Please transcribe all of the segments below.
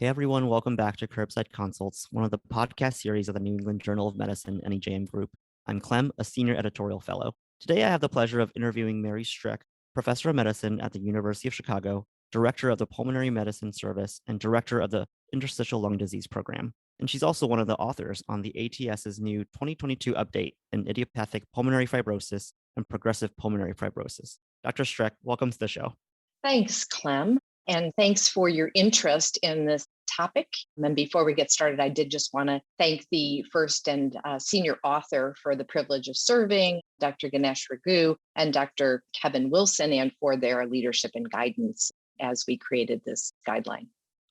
Hey everyone, welcome back to Curbside Consults, one of the podcast series of the New England Journal of Medicine NEJM group. I'm Clem, a senior editorial fellow. Today I have the pleasure of interviewing Mary Strek, professor of medicine at the University of Chicago, director of the Pulmonary Medicine Service, and director of the Interstitial Lung Disease Program. And she's also one of the authors on the ATS's new 2022 update in Idiopathic Pulmonary Fibrosis and Progressive Pulmonary Fibrosis. Dr. Strek, welcome to the show. Thanks, Clem, and thanks for your interest in this topic. And before we get started, I did just want to thank the first and senior author for the privilege of serving, Dr. Ganesh Raghu and Dr. Kevin Wilson, and for their leadership and guidance as we created this guideline.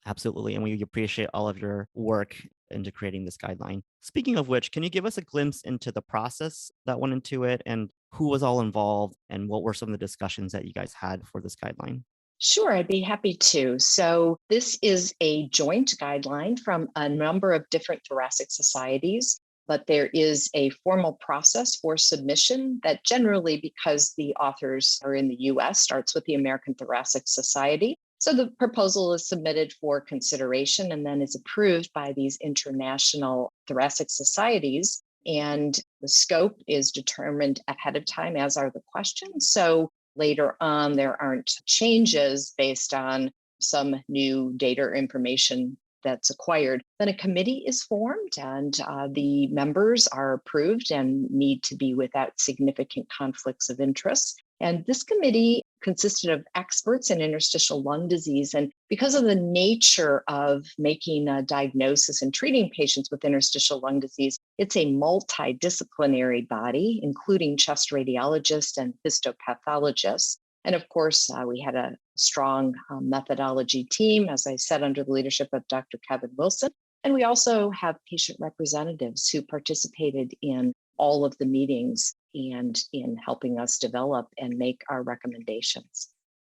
Absolutely. And we appreciate all of your work into creating this guideline. Speaking of which, can you give us a glimpse into the process that went into it and who was all involved and what were some of the discussions that you guys had for this guideline? Sure, I'd be happy to. So this is a joint guideline from a number of different thoracic societies, but there is a formal process for submission that generally, because the authors are in the US, starts with the American Thoracic Society. So the proposal is submitted for consideration and then is approved by these international thoracic societies. And the scope is determined ahead of time, as are the questions. So later on, there aren't changes based on some new data or information that's acquired. Then a committee is formed and the members are approved and need to be without significant conflicts of interest. And this committee consisted of experts in interstitial lung disease. And because of the nature of making a diagnosis and treating patients with interstitial lung disease, it's a multidisciplinary body, including chest radiologists and histopathologists. And of course, we had a strong methodology team, as I said, under the leadership of Dr. Kevin Wilson. And we also have patient representatives who participated in all of the meetings and in helping us develop and make our recommendations.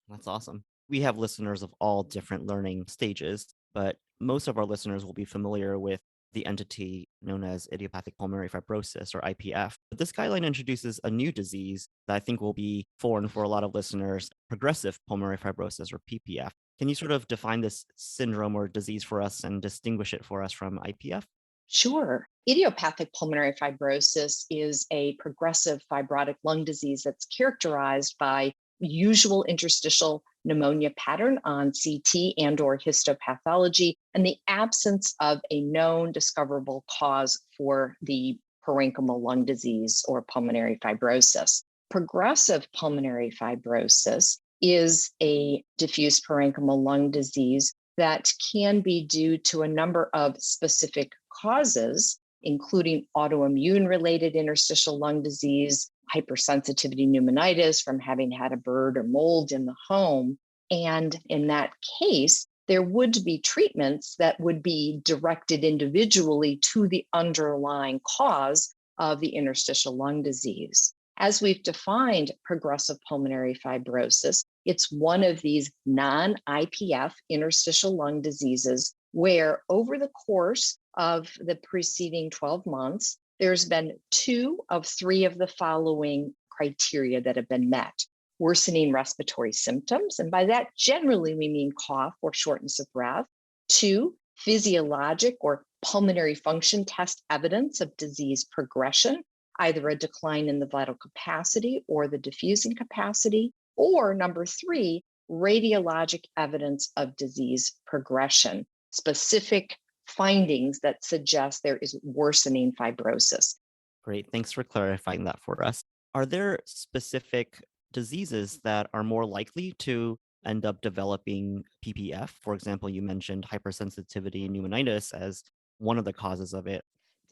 That's awesome. We have listeners of all different learning stages, but most of our listeners will be familiar with the entity known as idiopathic pulmonary fibrosis or IPF. But this guideline introduces a new disease that I think will be foreign for a lot of listeners, progressive pulmonary fibrosis or PPF. Can you sort of define this syndrome or disease for us and distinguish it for us from IPF? Sure. Idiopathic pulmonary fibrosis is a progressive fibrotic lung disease that's characterized by usual interstitial pneumonia pattern on CT and or histopathology and the absence of a known discoverable cause for the parenchymal lung disease or pulmonary fibrosis. Progressive pulmonary fibrosis is a diffuse parenchymal lung disease that can be due to a number of specific causes, including autoimmune-related interstitial lung disease, hypersensitivity pneumonitis from having had a bird or mold in the home. And in that case, there would be treatments that would be directed individually to the underlying cause of the interstitial lung disease. As we've defined progressive pulmonary fibrosis, it's one of these non-IPF interstitial lung diseases where over the course of the preceding 12 months, there's been 2 of 3 of the following criteria that have been met. Worsening respiratory symptoms, and by that generally we mean cough or shortness of breath. 2, physiologic or pulmonary function test evidence of disease progression, either a decline in the vital capacity or the diffusing capacity, or number 3, radiologic evidence of disease progression, specific findings that suggest there is worsening fibrosis. Great. Thanks for clarifying that for us. Are there specific diseases that are more likely to end up developing PPF? For example, you mentioned hypersensitivity pneumonitis as one of the causes of it.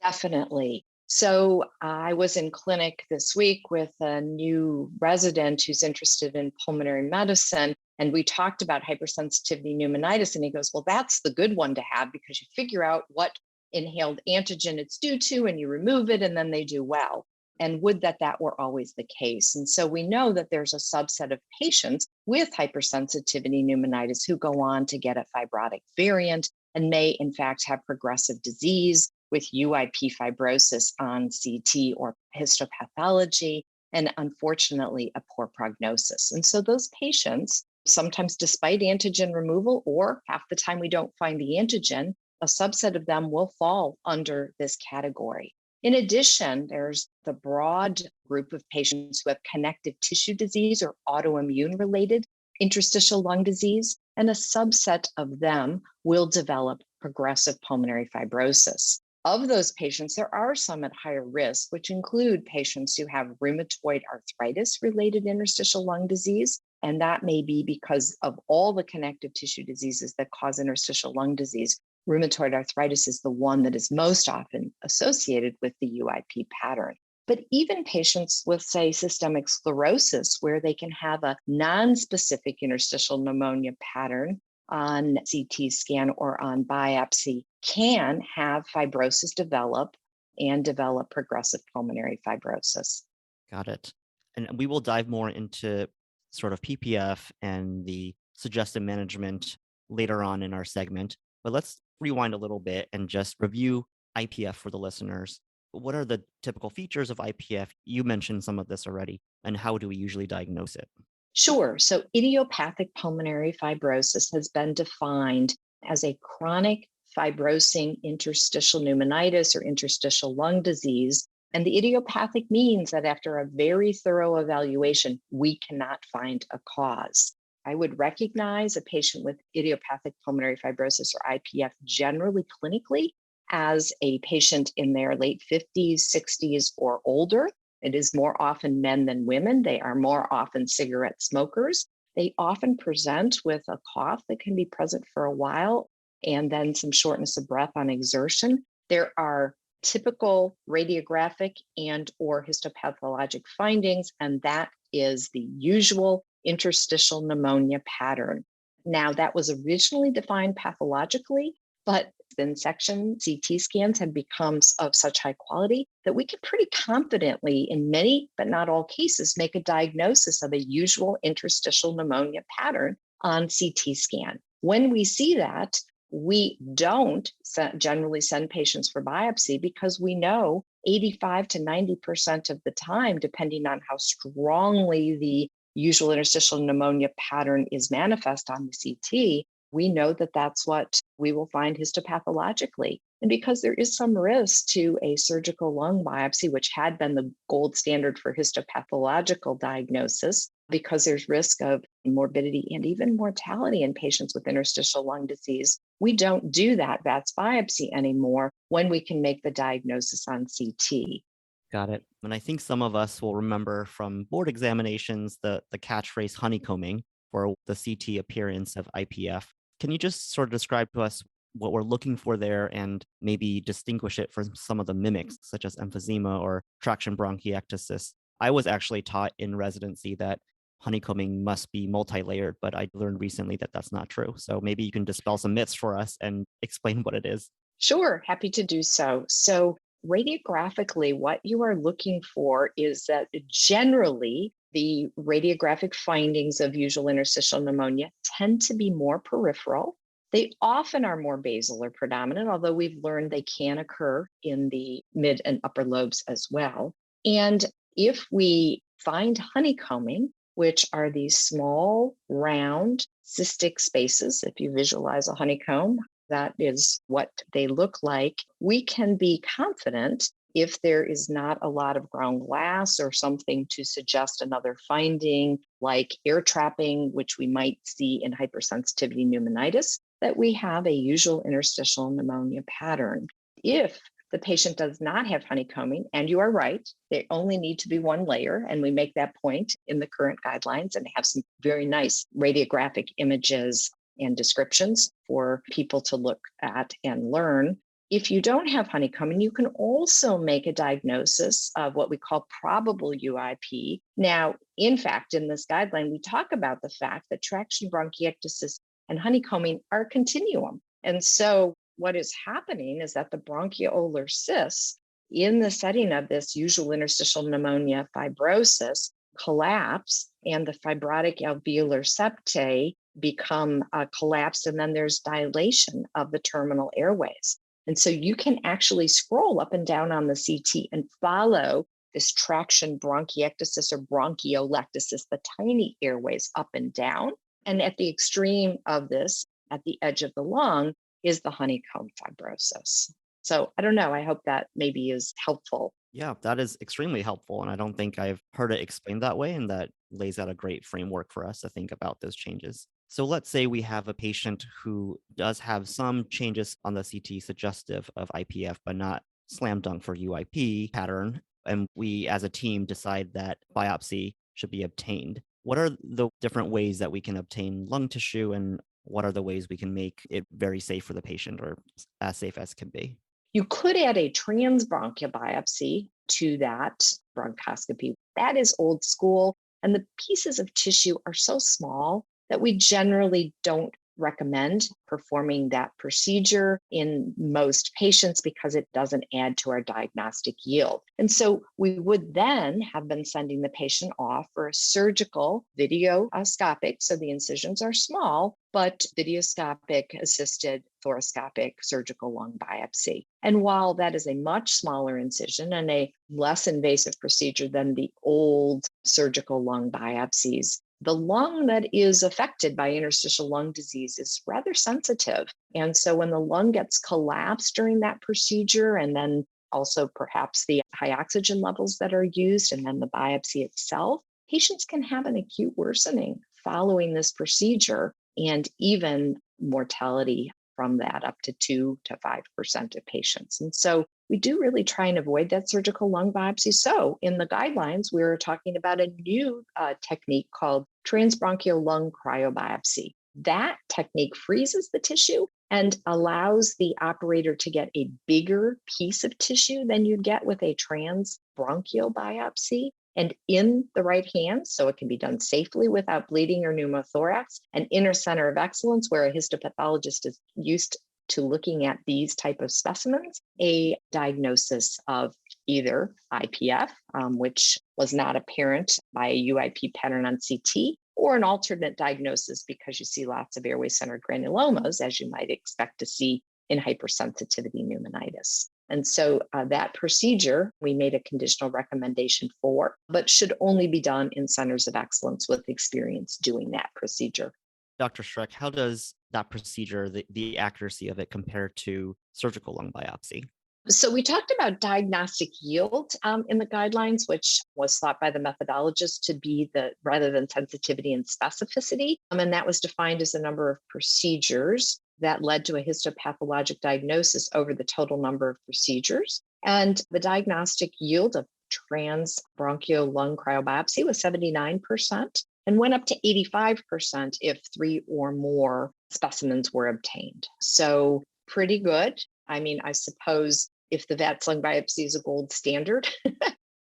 Definitely. So I was in clinic this week with a new resident who's interested in pulmonary medicine, and we talked about hypersensitivity pneumonitis, and he goes, well, that's the good one to have because you figure out what inhaled antigen it's due to and you remove it and then they do well. And would that were always the case. And so we know that there's a subset of patients with hypersensitivity pneumonitis who go on to get a fibrotic variant and may in fact have progressive disease with UIP fibrosis on CT or histopathology, and unfortunately, a poor prognosis. And so those patients sometimes despite antigen removal, or half the time we don't find the antigen, a subset of them will fall under this category. In addition, there's the broad group of patients who have connective tissue disease or autoimmune related interstitial lung disease, and a subset of them will develop progressive pulmonary fibrosis. Of those patients, there are some at higher risk, which include patients who have rheumatoid arthritis related interstitial lung disease. And that may be because of all the connective tissue diseases that cause interstitial lung disease. Rheumatoid arthritis is the one that is most often associated with the UIP pattern. But even patients with, say, systemic sclerosis, where they can have a non-specific interstitial pneumonia pattern on CT scan or on biopsy, can have fibrosis develop and develop progressive pulmonary fibrosis. Got it. And we will dive more into sort of PPF and the suggested management later on in our segment. But let's rewind a little bit and just review IPF for the listeners. What are the typical features of IPF? You mentioned some of this already. And how do we usually diagnose it? Sure. So idiopathic pulmonary fibrosis has been defined as a chronic fibrosing interstitial pneumonitis or interstitial lung disease. And the idiopathic means that after a very thorough evaluation, we cannot find a cause. I would recognize a patient with idiopathic pulmonary fibrosis or IPF generally clinically as a patient in their late 50s, 60s, or older. It is more often men than women. They are more often cigarette smokers. They often present with a cough that can be present for a while and then some shortness of breath on exertion. There are typical radiographic and or histopathologic findings, and that is the usual interstitial pneumonia pattern. Now, that was originally defined pathologically, but then section CT scans have become of such high quality that we can pretty confidently, in many but not all cases, make a diagnosis of a usual interstitial pneumonia pattern on CT scan. When we see that, we don't generally send patients for biopsy because we know 85 to 90% of the time, depending on how strongly the usual interstitial pneumonia pattern is manifest on the CT, we know that that's what we will find histopathologically. And because there is some risk to a surgical lung biopsy, which had been the gold standard for histopathological diagnosis, because there's risk of morbidity and even mortality in patients with interstitial lung disease, we don't do that VATS biopsy anymore when we can make the diagnosis on CT. Got it. And I think some of us will remember from board examinations the catchphrase honeycombing for the CT appearance of IPF. Can you just sort of describe to us what we're looking for there and maybe distinguish it from some of the mimics, such as emphysema or traction bronchiectasis? I was actually taught in residency that honeycombing must be multi-layered, but I learned recently that that's not true. So maybe you can dispel some myths for us and explain what it is. Sure, happy to do so. So radiographically, what you are looking for is that generally the radiographic findings of usual interstitial pneumonia tend to be more peripheral. They often are more basal or predominant, although we've learned they can occur in the mid and upper lobes as well. And if we find honeycombing, which are these small, round, cystic spaces, if you visualize a honeycomb, that is what they look like, we can be confident if there is not a lot of ground glass or something to suggest another finding like air trapping, which we might see in hypersensitivity pneumonitis, that we have a usual interstitial pneumonia pattern. If the patient does not have honeycombing, and you are right, they only need to be one layer, and we make that point in the current guidelines and have some very nice radiographic images and descriptions for people to look at and learn. If you don't have honeycombing, you can also make a diagnosis of what we call probable UIP. Now, in fact, in this guideline, we talk about the fact that traction bronchiectasis and honeycombing are a continuum. And so what is happening is that the bronchiolar cysts in the setting of this usual interstitial pneumonia fibrosis collapse, and the fibrotic alveolar septae become collapsed, and then there's dilation of the terminal airways. And so you can actually scroll up and down on the CT and follow this traction bronchiectasis or bronchiolectasis, the tiny airways up and down. And at the extreme of this, at the edge of the lung, is the honeycomb fibrosis. So I don't know. I hope that maybe is helpful. Yeah, that is extremely helpful. And I don't think I've heard it explained that way. And that lays out a great framework for us to think about those changes. So let's say we have a patient who does have some changes on the CT suggestive of IPF, but not slam dunk for UIP pattern. And we as a team decide that biopsy should be obtained. What are the different ways that we can obtain lung tissue, and what are the ways we can make it very safe for the patient, or as safe as can be? You could add a transbronchial biopsy to that bronchoscopy. That is old school. And the pieces of tissue are so small that we generally don't recommend performing that procedure in most patients because it doesn't add to our diagnostic yield. And so we would then have been sending the patient off for a surgical videoscopic, so the incisions are small, but videoscopic assisted thoracoscopic surgical lung biopsy. And while that is a much smaller incision and a less invasive procedure than the old surgical lung biopsies, the lung that is affected by interstitial lung disease is rather sensitive. And so when the lung gets collapsed during that procedure, and then also perhaps the high oxygen levels that are used, and then the biopsy itself, patients can have an acute worsening following this procedure, and even mortality from that up to 2 to 5% of patients. And so we do really try and avoid that surgical lung biopsy. So in the guidelines, we're talking about a new technique called transbronchial lung cryobiopsy. That technique freezes the tissue and allows the operator to get a bigger piece of tissue than you'd get with a transbronchial biopsy, and in the right hands, so it can be done safely without bleeding or pneumothorax, an inner center of excellence where a histopathologist is used to looking at these type of specimens, a diagnosis of either IPF, which was not apparent by a UIP pattern on CT, or an alternate diagnosis because you see lots of airway-centered granulomas, as you might expect to see in hypersensitivity pneumonitis. And so that procedure, we made a conditional recommendation for, but should only be done in centers of excellence with experience doing that procedure. Dr. Strek, how does that procedure, the accuracy of it, compare to surgical lung biopsy? So we talked about diagnostic yield in the guidelines, which was thought by the methodologist to be the rather than sensitivity and specificity. And that was defined as the number of procedures that led to a histopathologic diagnosis over the total number of procedures. And the diagnostic yield of transbronchial lung cryobiopsy was 79% and went up to 85% if 3 or more specimens were obtained. So pretty good. I mean, I suppose if the VATS lung biopsy is a gold standard,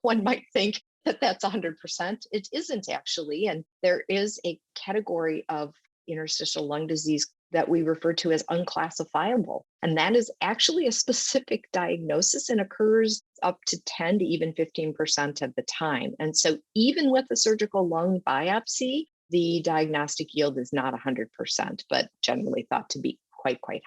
one might think that that's 100%. It isn't actually. And there is a category of interstitial lung disease that we refer to as unclassifiable. And that is actually a specific diagnosis and occurs up to 10 to even 15% of the time. And so even with a surgical lung biopsy, the diagnostic yield is not 100%, but generally thought to be quite high.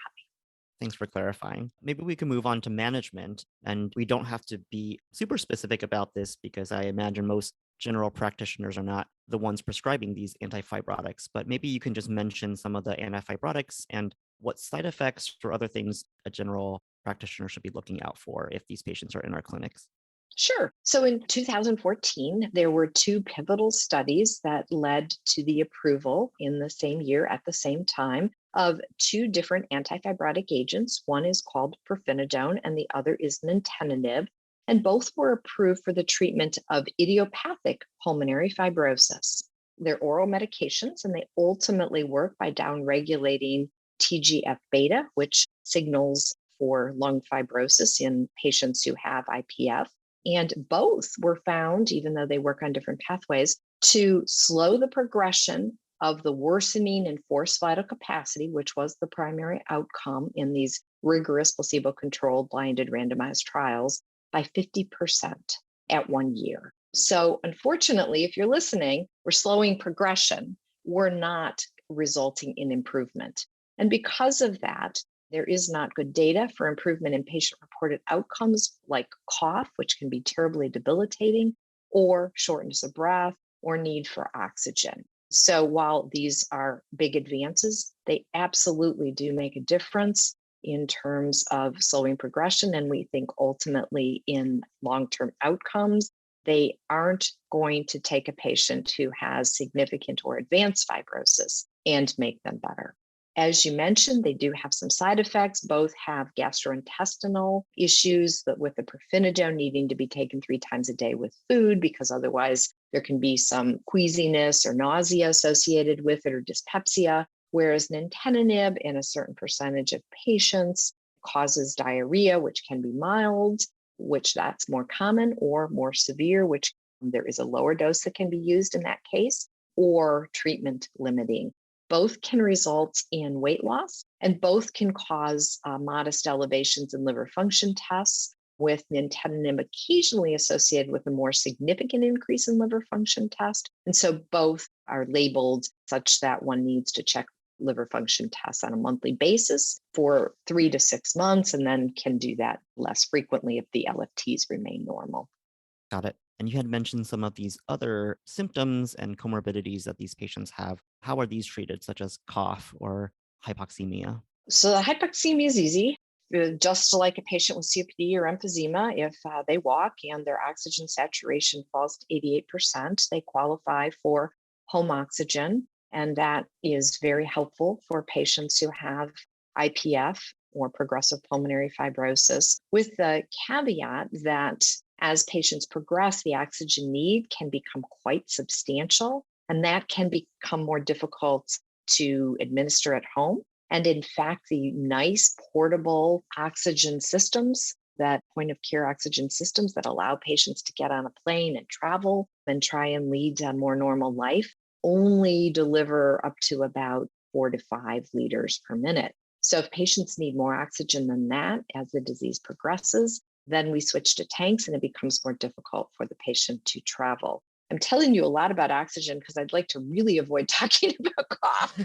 Thanks for clarifying. Maybe we can move on to management, and we don't have to be super specific about this because I imagine most general practitioners are not the ones prescribing these antifibrotics, but maybe you can just mention some of the antifibrotics and what side effects or other things a general practitioner should be looking out for if these patients are in our clinics. Sure. So in 2014, there were 2 pivotal studies that led to the approval in the same year at the same time of 2 different antifibrotic agents. One is called pirfenidone and the other is nintedanib. And both were approved for the treatment of idiopathic pulmonary fibrosis. They're oral medications and they ultimately work by downregulating TGF beta, which signals for lung fibrosis in patients who have IPF. And both were found, even though they work on different pathways, to slow the progression of the worsening in forced vital capacity, which was the primary outcome in these rigorous placebo-controlled blinded randomized trials, by 50% at 1 year. So unfortunately, if you're listening, we're slowing progression. We're not resulting in improvement. And because of that, there is not good data for improvement in patient-reported outcomes like cough, which can be terribly debilitating, or shortness of breath, or need for oxygen. So while these are big advances, they absolutely do make a difference in terms of slowing progression. And we think ultimately in long-term outcomes, they aren't going to take a patient who has significant or advanced fibrosis and make them better. As you mentioned, they do have some side effects. Both have gastrointestinal issues that with the pirfenidone needing to be taken 3 times a day with food, because otherwise there can be some queasiness or nausea associated with it or dyspepsia, whereas nintedanib in a certain percentage of patients causes diarrhea, which can be mild, which that's more common, or more severe, which there is a lower dose that can be used in that case, or treatment limiting. Both can result in weight loss, and both can cause modest elevations in liver function tests, with nintedanib occasionally associated with a more significant increase in liver function test. And so both are labeled such that one needs to check liver function tests on a monthly basis for 3 to 6 months, and then can do that less frequently if the LFTs remain normal. Got it. And you had mentioned some of these other symptoms and comorbidities that these patients have. How are these treated, such as cough or hypoxemia? So the hypoxemia is easy. Just like a patient with COPD or emphysema, if they walk and their oxygen saturation falls to 88%, they qualify for home oxygen. And that is very helpful for patients who have IPF or progressive pulmonary fibrosis, with the caveat that as patients progress, the oxygen need can become quite substantial, and that can become more difficult to administer at home. And in fact, the nice portable oxygen systems, that point of care oxygen systems that allow patients to get on a plane and travel and try and lead a more normal life, only deliver up to about 4 to 5 liters per minute. So if patients need more oxygen than that as the disease progresses, then we switch to tanks and it becomes more difficult for the patient to travel. I'm telling you a lot about oxygen because I'd like to really avoid talking about cough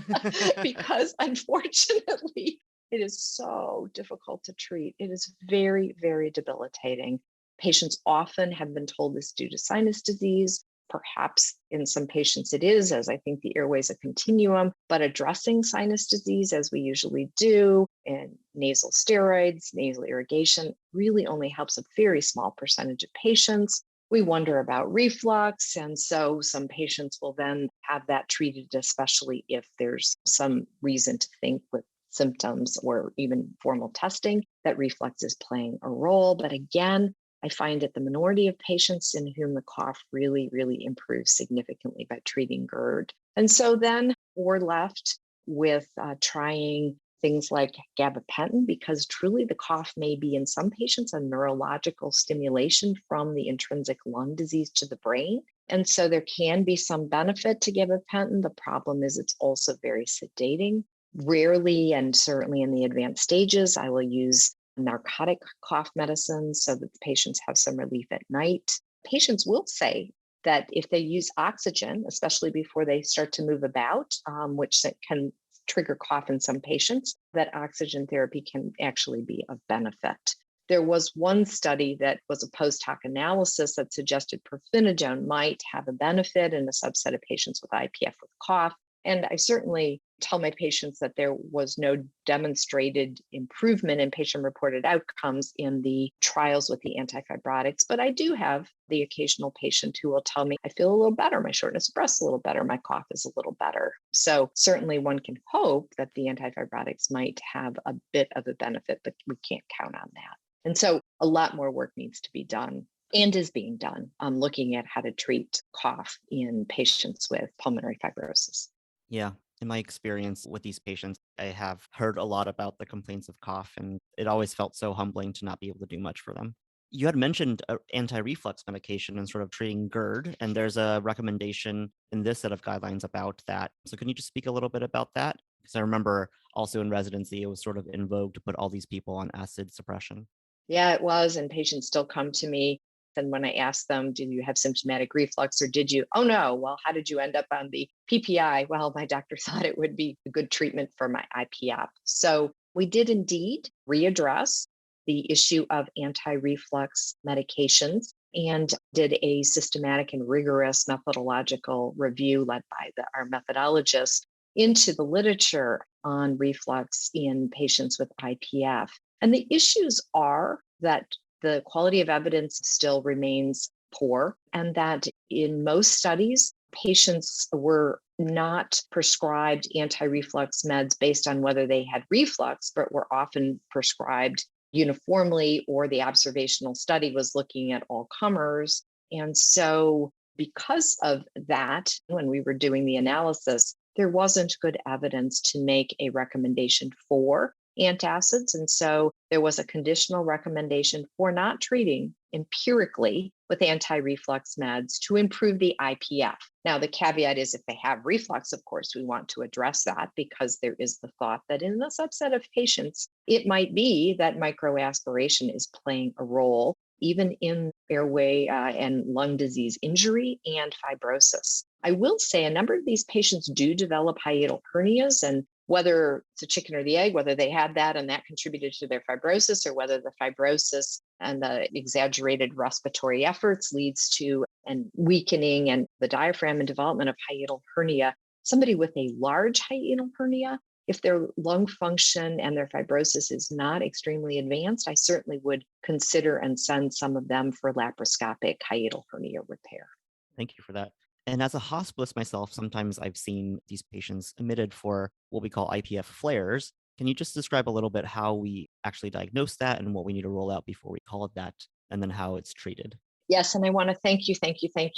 because unfortunately it is so difficult to treat. It is very, very debilitating. Patients often have been told this due to sinus disease. Perhaps in some patients it is, as I think the airway is a continuum, but addressing sinus disease as we usually do, and nasal steroids, nasal irrigation, really only helps a very small percentage of patients. We wonder about reflux, and so some patients will then have that treated, especially if there's some reason to think with symptoms or even formal testing that reflux is playing a role. But again, I find that the minority of patients in whom the cough really, really improves significantly by treating GERD. And so then we're left with trying things like gabapentin, because truly the cough may be in some patients a neurological stimulation from the intrinsic lung disease to the brain. And so there can be some benefit to gabapentin. The problem is it's also very sedating. Rarely, and certainly in the advanced stages, I will use narcotic cough medicines so that the patients have some relief at night. Patients will say that if they use oxygen, especially before they start to move about, which can trigger cough in some patients, that oxygen therapy can actually be of benefit. There was one study that was a post hoc analysis that suggested pirfenidone might have a benefit in a subset of patients with IPF with cough. And I certainly tell my patients that there was no demonstrated improvement in patient-reported outcomes in the trials with the antifibrotics. But I do have the occasional patient who will tell me, I feel a little better, my shortness of breath is a little better, my cough is a little better. So certainly one can hope that the antifibrotics might have a bit of a benefit, but we can't count on that. And so a lot more work needs to be done and is being done on looking at how to treat cough in patients with pulmonary fibrosis. Yeah. In my experience with these patients, I have heard a lot about the complaints of cough, and it always felt so humbling to not be able to do much for them. You had mentioned anti-reflux medication and sort of treating GERD, and there's a recommendation in this set of guidelines about that. So can you just speak a little bit about that? Because I remember also in residency, it was sort of in vogue to put all these people on acid suppression. Yeah, it was. And patients still come to me. And when I ask them, did you have symptomatic reflux or did you? Oh, no. Well, how did you end up on the PPI? Well, my doctor thought it would be a good treatment for my IPF. So we did indeed readdress the issue of anti-reflux medications. and did a systematic and rigorous methodological review led by our methodologist into the literature on reflux in patients with IPF. And the issues are that the quality of evidence still remains poor, and that in most studies, patients were not prescribed anti reflux meds based on whether they had reflux, but were often prescribed uniformly, or the observational study was looking at all comers. And so, because of that, when we were doing the analysis, there wasn't good evidence to make a recommendation for antacids. And so there was a conditional recommendation for not treating empirically with anti-reflux meds to improve the IPF. Now, the caveat is if they have reflux, of course, we want to address that, because there is the thought that in a subset of patients, it might be that microaspiration is playing a role, even in airway and lung disease injury and fibrosis. I will say a number of these patients do develop hiatal hernias, and whether it's a chicken or the egg, whether they had that and that contributed to their fibrosis, or whether the fibrosis and the exaggerated respiratory efforts leads to an weakening and the diaphragm and development of hiatal hernia. Somebody with a large hiatal hernia, if their lung function and their fibrosis is not extremely advanced, I certainly would consider and send some of them for laparoscopic hiatal hernia repair. Thank you for that. And as a hospitalist myself, sometimes I've seen these patients admitted for what we call IPF flares. Can you just describe a little bit how we actually diagnose that and what we need to roll out before we call it that, and then how it's treated? Yes, and I want to thank you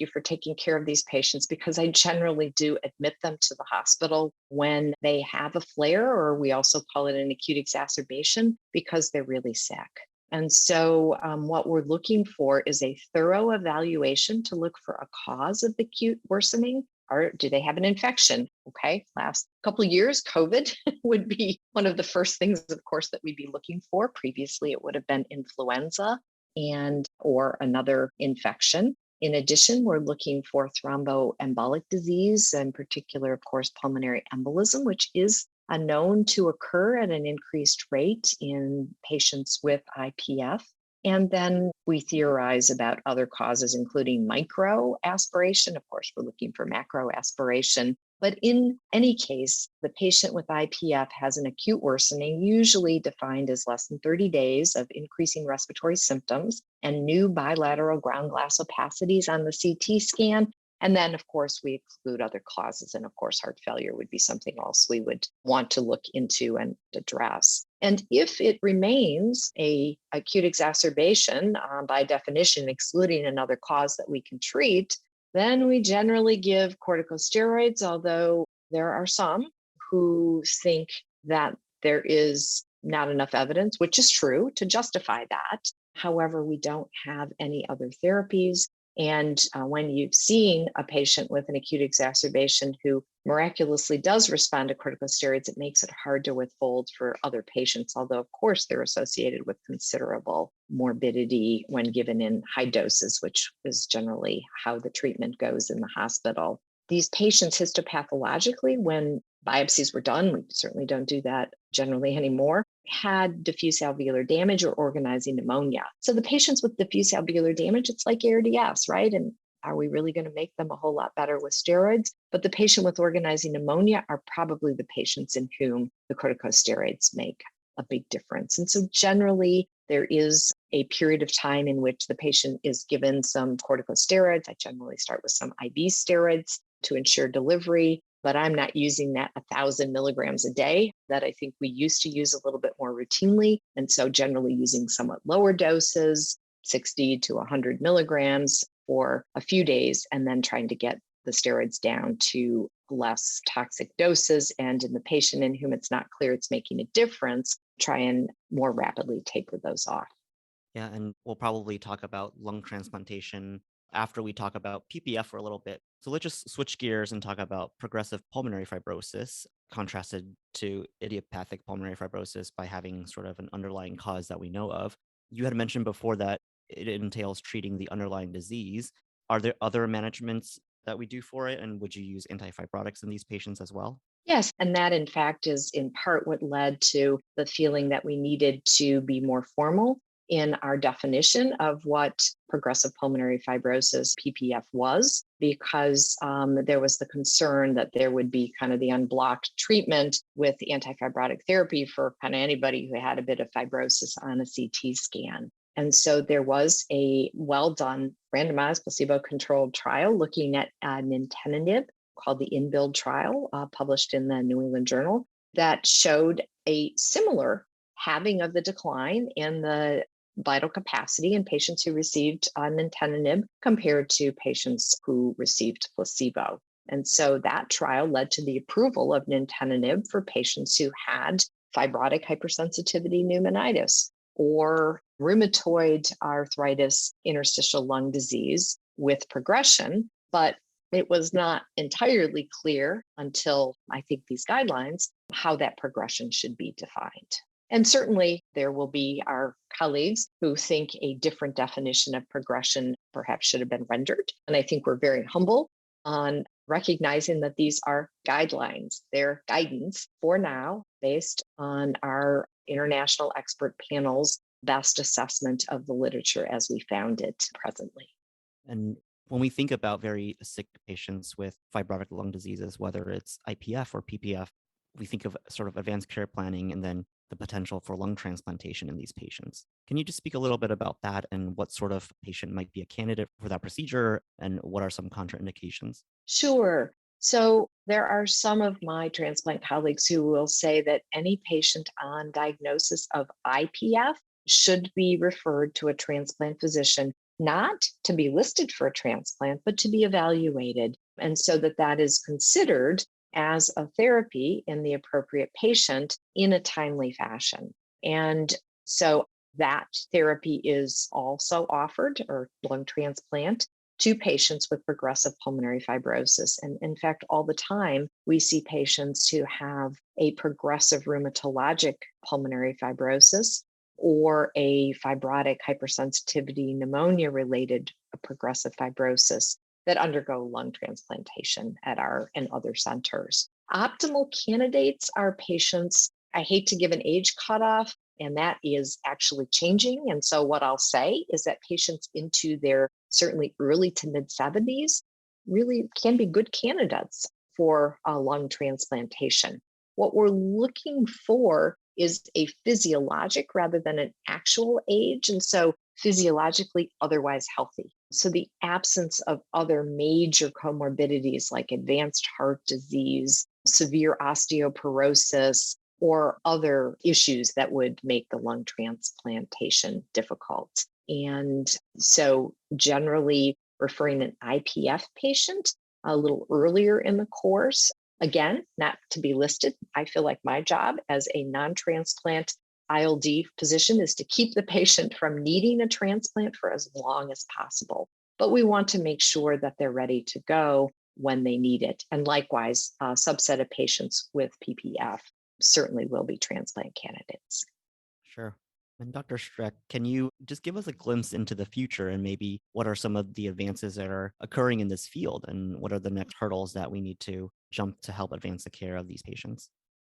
for taking care of these patients, because I generally do admit them to the hospital when they have a flare, or we also call it an acute exacerbation, because they're really sick. And so what we're looking for is a thorough evaluation to look for a cause of the acute worsening. Or do they have an infection? Okay, last couple of years, COVID would be one of the first things, of course, that we'd be looking for. Previously, it would have been influenza and or another infection. In addition, we're looking for thromboembolic disease, in particular, of course, pulmonary embolism, which is known to occur at an increased rate in patients with IPF. And then we theorize about other causes, including microaspiration. Of course, we're looking for macroaspiration. But in any case, the patient with IPF has an acute worsening, usually defined as less than 30 days of increasing respiratory symptoms and new bilateral ground glass opacities on the CT scan. And then, of course, we exclude other causes. And of course, heart failure would be something else we would want to look into and address. And if it remains a acute exacerbation, by definition, excluding another cause that we can treat, then we generally give corticosteroids, although there are some who think that there is not enough evidence, which is true, to justify that. However, we don't have any other therapies. And when you've seen a patient with an acute exacerbation who miraculously does respond to corticosteroids, it makes it hard to withhold for other patients, although, of course, they're associated with considerable morbidity when given in high doses, which is generally how the treatment goes in the hospital. These patients histopathologically, when biopsies were done, we certainly don't do that generally anymore, had diffuse alveolar damage or organizing pneumonia. So the patients with diffuse alveolar damage, it's like ARDS, right? And are we really going to make them a whole lot better with steroids? But the patient with organizing pneumonia are probably the patients in whom the corticosteroids make a big difference. And so generally, there is a period of time in which the patient is given some corticosteroids. I generally start with some IV steroids to ensure delivery, but I'm not using that 1,000 milligrams a day that I think we used to use a little bit more routinely. And so generally using somewhat lower doses, 60 to 100 milligrams for a few days, and then trying to get the steroids down to less toxic doses. And in the patient in whom it's not clear it's making a difference, try and more rapidly taper those off. Yeah, and we'll probably talk about lung transplantation after we talk about PPF for a little bit. So let's just switch gears and talk about progressive pulmonary fibrosis, contrasted to idiopathic pulmonary fibrosis by having sort of an underlying cause that we know of. You had mentioned before that it entails treating the underlying disease. Are there other managements that we do for it? And would you use antifibrotics in these patients as well? Yes, and that in fact is in part what led to the feeling that we needed to be more formal in our definition of what progressive pulmonary fibrosis, PPF, was, because there was the concern that there would be kind of the unblocked treatment with antifibrotic therapy for kind of anybody who had a bit of fibrosis on a CT scan. And so there was a well-done randomized placebo-controlled trial looking at nintedanib called the InBuild trial, published in the New England Journal, that showed a similar halving of the decline in the vital capacity in patients who received nintedanib compared to patients who received placebo. And so that trial led to the approval of nintedanib for patients who had fibrotic hypersensitivity pneumonitis or rheumatoid arthritis, interstitial lung disease with progression. But it was not entirely clear until I think these guidelines how that progression should be defined. And certainly there will be our colleagues who think a different definition of progression perhaps should have been rendered. And I think we're very humble on recognizing that these are guidelines. They're guidance for now based on our international expert panel's best assessment of the literature as we found it presently. And when we think about very sick patients with fibrotic lung diseases, whether it's IPF or PPF, we think of sort of advanced care planning and then the potential for lung transplantation in these patients. Can you just speak a little bit about that and what sort of patient might be a candidate for that procedure and what are some contraindications? Sure. So there are some of my transplant colleagues who will say that any patient on diagnosis of IPF should be referred to a transplant physician, not to be listed for a transplant, but to be evaluated. And so that is considered as a therapy in the appropriate patient in a timely fashion. And so that therapy is also offered, or lung transplant, to patients with progressive pulmonary fibrosis. And in fact, all the time, we see patients who have a progressive rheumatologic pulmonary fibrosis or a fibrotic hypersensitivity pneumonia related progressive fibrosis that undergo lung transplantation at our and other centers. Optimal candidates are patients, I hate to give an age cutoff, and that is actually changing. And so what I'll say is that patients into their certainly early to mid 70s really can be good candidates for a lung transplantation. What we're looking for is a physiologic rather than an actual age. And so physiologically otherwise healthy. So the absence of other major comorbidities like advanced heart disease, severe osteoporosis, or other issues that would make the lung transplantation difficult. And so generally referring an IPF patient a little earlier in the course, again, not to be listed. I feel like my job as a non-transplant ILD physician is to keep the patient from needing a transplant for as long as possible. But we want to make sure that they're ready to go when they need it. And likewise, a subset of patients with PPF certainly will be transplant candidates. Sure. And Dr. Strek, can you just give us a glimpse into the future and maybe what are some of the advances that are occurring in this field and what are the next hurdles that we need to jump to help advance the care of these patients?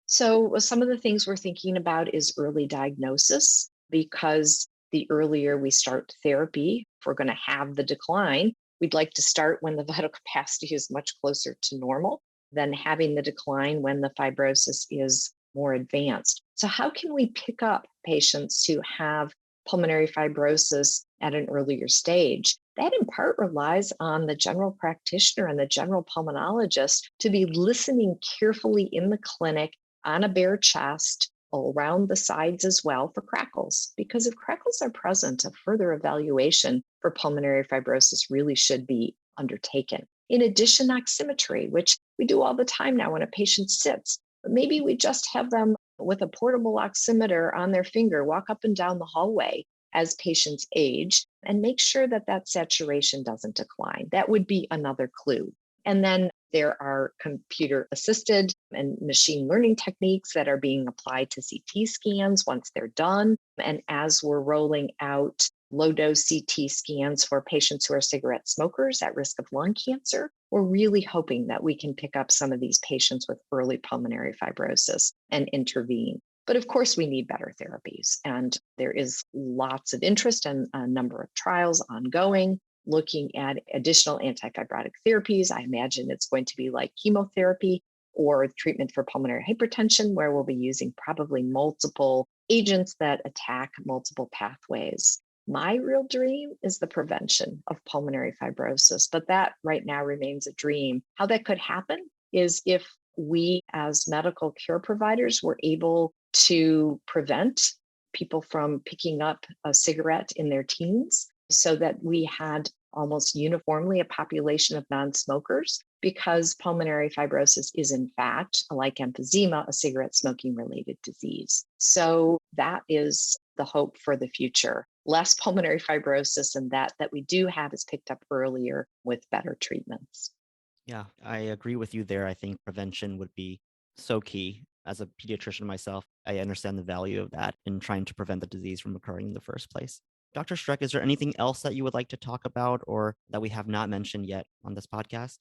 So some of the things we're thinking about is early diagnosis, because the earlier we start therapy, if we're going to have the decline, we'd like to start when the vital capacity is much closer to normal than having the decline when the fibrosis is more advanced. So how can we pick up patients who have pulmonary fibrosis at an earlier stage? That in part relies on the general practitioner and the general pulmonologist to be listening carefully in the clinic on a bare chest, around the sides as well for crackles. Because if crackles are present, a further evaluation for pulmonary fibrosis really should be undertaken. In addition, oximetry, which we do all the time now when a patient sits. But maybe we just have them with a portable oximeter on their finger walk up and down the hallway as patients age and make sure that that saturation doesn't decline. That would be another clue. And then there are computer assisted and machine learning techniques that are being applied to CT scans once they're done. And as we're rolling out low dose CT scans for patients who are cigarette smokers at risk of lung cancer, we're really hoping that we can pick up some of these patients with early pulmonary fibrosis and intervene. But of course, we need better therapies. And there is lots of interest and a number of trials ongoing looking at additional antifibrotic therapies. I imagine it's going to be like chemotherapy or treatment for pulmonary hypertension, where we'll be using probably multiple agents that attack multiple pathways. My real dream is the prevention of pulmonary fibrosis, but that right now remains a dream. How that could happen is if we as medical care providers were able to prevent people from picking up a cigarette in their teens so that we had almost uniformly a population of non-smokers, because pulmonary fibrosis is in fact, like emphysema, a cigarette smoking related disease. So that is the hope for the future. Less pulmonary fibrosis, and that we do have is picked up earlier with better treatments. Yeah, I agree with you there. I think prevention would be so key. As a pediatrician myself, I understand the value of that in trying to prevent the disease from occurring in the first place. Dr. Strek, is there anything else that you would like to talk about or that we have not mentioned yet on this podcast?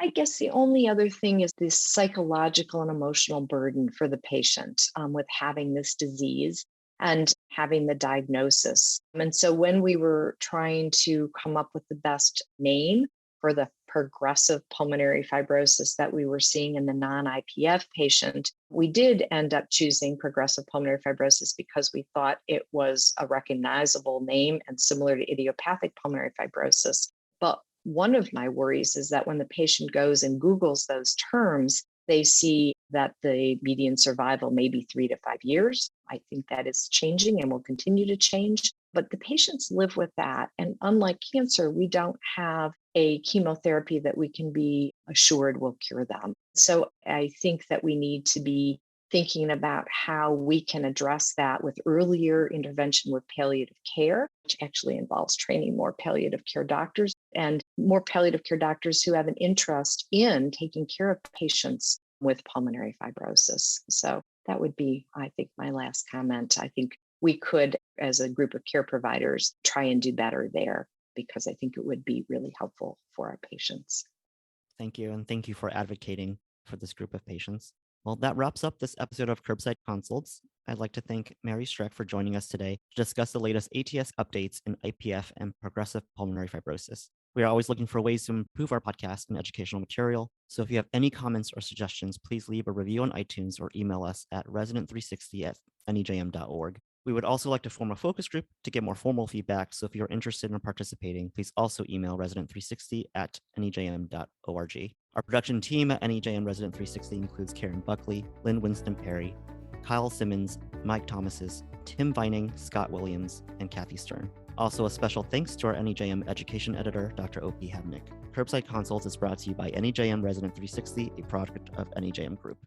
I guess the only other thing is this psychological and emotional burden for the patient with having this disease and having the diagnosis. And so when we were trying to come up with the best name for the progressive pulmonary fibrosis that we were seeing in the non-IPF patient, we did end up choosing progressive pulmonary fibrosis because we thought it was a recognizable name and similar to idiopathic pulmonary fibrosis. But one of my worries is that when the patient goes and Googles those terms, they see that the median survival may be 3 to 5 years. I think that is changing and will continue to change. But the patients live with that. And unlike cancer, we don't have a chemotherapy that we can be assured will cure them. So I think that we need to be thinking about how we can address that with earlier intervention with palliative care, which actually involves training more palliative care doctors and more palliative care doctors who have an interest in taking care of patients with pulmonary fibrosis. So that would be, I think, my last comment. I think we could, as a group of care providers, try and do better there, because I think it would be really helpful for our patients. Thank you. And thank you for advocating for this group of patients. Well, that wraps up this episode of Curbside Consults. I'd like to thank Mary Strek for joining us today to discuss the latest ATS updates in IPF and progressive pulmonary fibrosis. We are always looking for ways to improve our podcast and educational material. So if you have any comments or suggestions, please leave a review on iTunes or email us at resident360@nejm.org. We would also like to form a focus group to get more formal feedback. So if you're interested in participating, please also email resident360@nejm.org. Our production team at NEJM Resident 360 includes Karen Buckley, Lynn Winston Perry, Kyle Simmons, Mike Thomases, Tim Vining, Scott Williams, and Kathy Stern. Also, a special thanks to our NEJM education editor, Dr. O.P. Habnick. Curbside Consults is brought to you by NEJM Resident 360, a product of NEJM Group.